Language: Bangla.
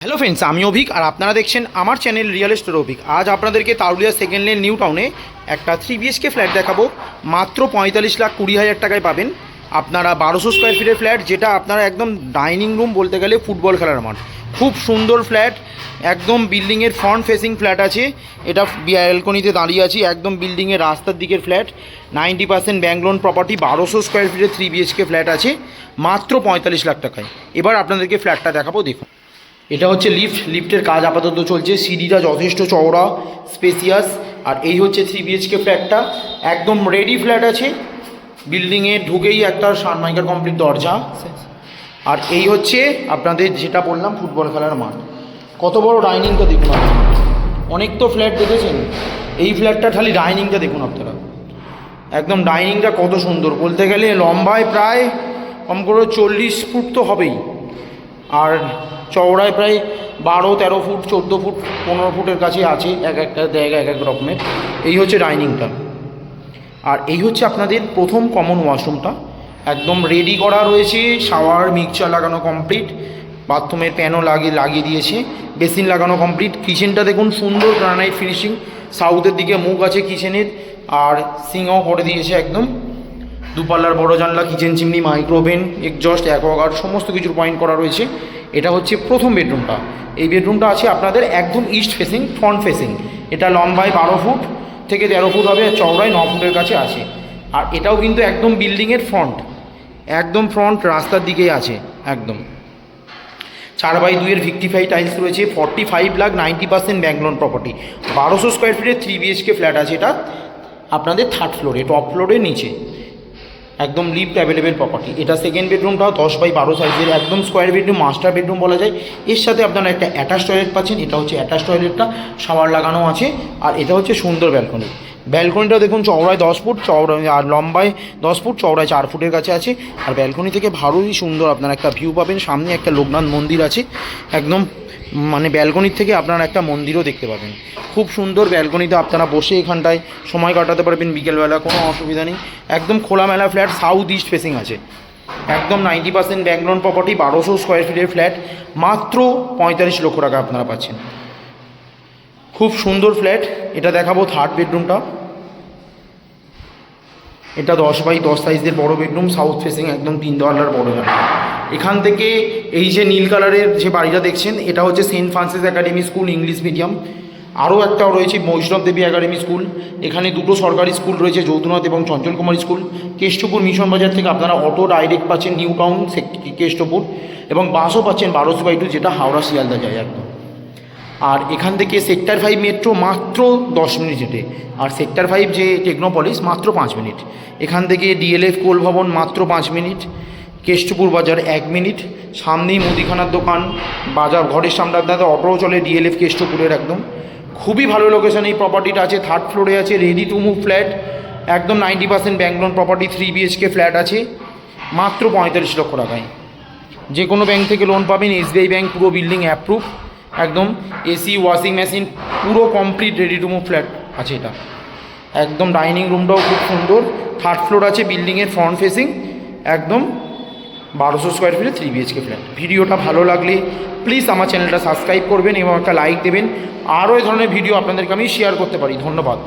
হ্যালো ফ্রেন্ডস, আমি অভিক আর আপনারা দেখছেন আমার চ্যানেল রিয়েল এস্টেট অভিক। আজ আপনাদেরকে তারুলিয়া সেকেন্ড লেন নিউ টাউনে একটা 3 BHK ফ্ল্যাট দেখাবো। মাত্র 45,20,000 টাকায় পাবেন আপনারা 1200 স্কোয়ার ফিটের ফ্ল্যাট, যেটা আপনারা একদম ডাইনিং রুম বলতে গেলে ফুটবল খেলার মাঠ। খুব সুন্দর ফ্ল্যাট, একদম বিল্ডিংয়ের ফ্রন্ট ফেসিং ফ্ল্যাট আছে। এটা ব্যালকনিতে দাঁড়িয়ে আছি, একদম বিল্ডিংয়ের রাস্তার দিকের flat. 90% bank loan property, 1200 square ফিটের 3 BHK ফ্ল্যাট আছে মাত্র 45 লাখ টাকায়। এবার আপনাদেরকে ফ্ল্যাটটা দেখাবো, দেখুন। এটা হচ্ছে লিফটের কাজ আপাতত চলছে। সিঁড়িটা যথেষ্ট চওড়া, স্পেসিয়াস। আর এই হচ্ছে 3 BHK ফ্ল্যাটটা, একদম রেডি ফ্ল্যাট আছে। বিল্ডিংয়ে ঢুকেই একটা সানমাইকার কমপ্লিট দরজা। আর এই হচ্ছে আপনাদের যেটা বললাম ফুটবল খেলার মাঠ। কত বড় ডাইনিংটা দেখুন আপনারা। অনেক তো ফ্ল্যাট দেখেছেন, এই ফ্ল্যাটটা খালি ডাইনিংটা দেখুন আপনারা। একদম ডাইনিংটা কত সুন্দর, বলতে গেলে লম্বায় প্রায় কম করে 40 ফুট তো হবেই, আর চওড়ায় প্রায় 12-13 ফুট, 14 ফুট, 15 ফুটের কাছে আছে। এক একটা জায়গা এক এক রকমের। এই হচ্ছে ডাইনিংটা। আর এই হচ্ছে আপনাদের প্রথম কমন ওয়াশরুমটা, একদম রেডি করা রয়েছে। শাওয়ার মিক্সচার লাগানো কমপ্লিট, বাথরুমের প্যানও লাগিয়ে দিয়েছে, বেসিন লাগানো কমপ্লিট। কিচেনটা দেখুন, সুন্দর গ্রানাইট ফিনিশিং, সাউথের দিকে মুখ আছে কিচেনের, আর সিংও করে দিয়েছে একদম। দুপাল্লার বড় জানলা, kitchen chimney, micro oven, exhaust, Aquaguard সমস্ত কিছুর পয়েন্ট করা রয়েছে। এটা হচ্ছে প্রথম বেডরুমটা। এই বেডরুমটা আছে আপনাদের একদম ইস্ট ফেসিং, ফ্রন্ট ফেসিং। এটা লম্বায় 12 ফুট থেকে 13 ফুট হবে, চওড়ায় 9 ফুটের কাছে আছে। আর এটাও কিন্তু একদম বিল্ডিংয়ের ফ্রন্ট, একদম ফ্রন্ট রাস্তার দিকেই আছে একদম। 4x2 ভিক্টিফাই টাইলস রয়েছে। 45 lakh, 90% bank loan property. 1200 square ফিটের 3 BHK ফ্ল্যাট আছে এটা আপনাদের থার্ড ফ্লোরে, টপ ফ্লোরের নিচে। একদম লিফট অ্যাভেলেবেল প্রপার্টি। এটা সেকেন্ড বেডরুমটাও 10x12 সাইজের, একদম স্কোয়ার বেডরুম, মাস্টার বেডরুম বলা যায়। এর সাথে আপনারা একটা অ্যাটাচ টয়লেট পাচ্ছেন। এটা হচ্ছে অ্যাটাচ টয়লেটটা, শাওয়ার লাগানো আছে। আর এটা হচ্ছে সুন্দর ব্যালকনি। ব্যালকনিটা দেখুন, চওড়ায় 10 ফুট, চওড়ায় আর লম্বায় 10 ফুট, চওড়ায় 4 ফুটের কাছে আছে। আর ব্যালকনি থেকে ভালোই সুন্দর আপনারা একটা ভিউ পাবেন। সামনে একটা লোকনাথ মন্দির আছে, একদম মানে ব্যালকনির থেকে আপনারা একটা মন্দিরও দেখতে পাবেন। খুব সুন্দর ব্যালকনিতে আপনারা বসে এখানটায় সময় কাটাতে পারবেন বিকেলবেলা, কোনো অসুবিধা নেই। একদম খোলামেলা ফ্ল্যাট, সাউথ ইস্ট ফেসিং আছে। একদম 90% ব্যাংক লোন প্রপার্টি, 1200 স্কোয়ার ফিটের ফ্ল্যাট, মাত্র 45 লক্ষ টাকা আপনারা পাচ্ছেন। খুব সুন্দর ফ্ল্যাট। এটা দেখাবো থার্ড বেডরুমটা। এটা 10x10 সাইজের বড় বেডরুম, সাউথ ফেসিং, একদম 3 দেওয়ালার বড় জায়গা। এখান থেকে এই যে নীল কালারের যে বাড়িটা দেখছেন, এটা হচ্ছে saint Francis academy school, English medium. আরও একটাও রয়েছে বৈষ্ণব দেবী একাডেমি স্কুল। এখানে দুটো সরকারি স্কুল রয়েছে, যৌতুনাথ এবং চঞ্চল কুমার স্কুল। কেষ্টপুর মিশন বাজার থেকে আপনারা অটো ডাইরেক্ট পাচ্ছেন নিউ টাউন কেষ্টপুর, এবং বাসও পাচ্ছেন 12/2, যেটা হাওড়া শিয়ালদা যায় একদম। আর এখান থেকে সেক্টর 5 মেট্রো মাত্র 10 মিনিট হেঁটে, আর সেক্টর 5 যে টেকনোপলিস মাত্র 5 মিনিট। এখান থেকে DLF কোল ভবন মাত্র 5 মিনিট, কেষ্টপুর বাজার 1 মিনিট, সামনেই মুদিখানার দোকান, বাজার ঘরের সামনে আপনাদের অটোও চলে DLF কেষ্টপুরের একদম। খুবই ভালো লোকেশন এই প্রপার্টিটা আছে, থার্ড ফ্লোরে আছে, রেডি টু মুভ ফ্ল্যাট, একদম 90% bank loan property, 3 BHK flat আছে মাত্র 45 লক্ষ টাকায়। যে কোনো ব্যাংক থেকে লোন পাবেন, SBI ব্যাংক, পুরো বিল্ডিং অ্যাপ্রুভ, একদম এসি, ওয়াশিং মেশিন, পুরো complete ready to move flat আছে এটা। একদম ডাইনিং রুমটাও খুব সুন্দর, থার্ড ফ্লোর আছে, বিল্ডিংয়ের ফ্রন্ট ফেসিং, একদম 1200 স্কোয়ার ফিটে 3 BHK ফ্ল্যাট। ভিডিওটা ভালো লাগলে প্লিজ আমার চ্যানেলটা সাবস্ক্রাইব করবেন এবং একটা লাইক দেবেন। আরও এই ধরনের ভিডিও আপনাদেরকে আমি শেয়ার করতে পারি। ধন্যবাদ।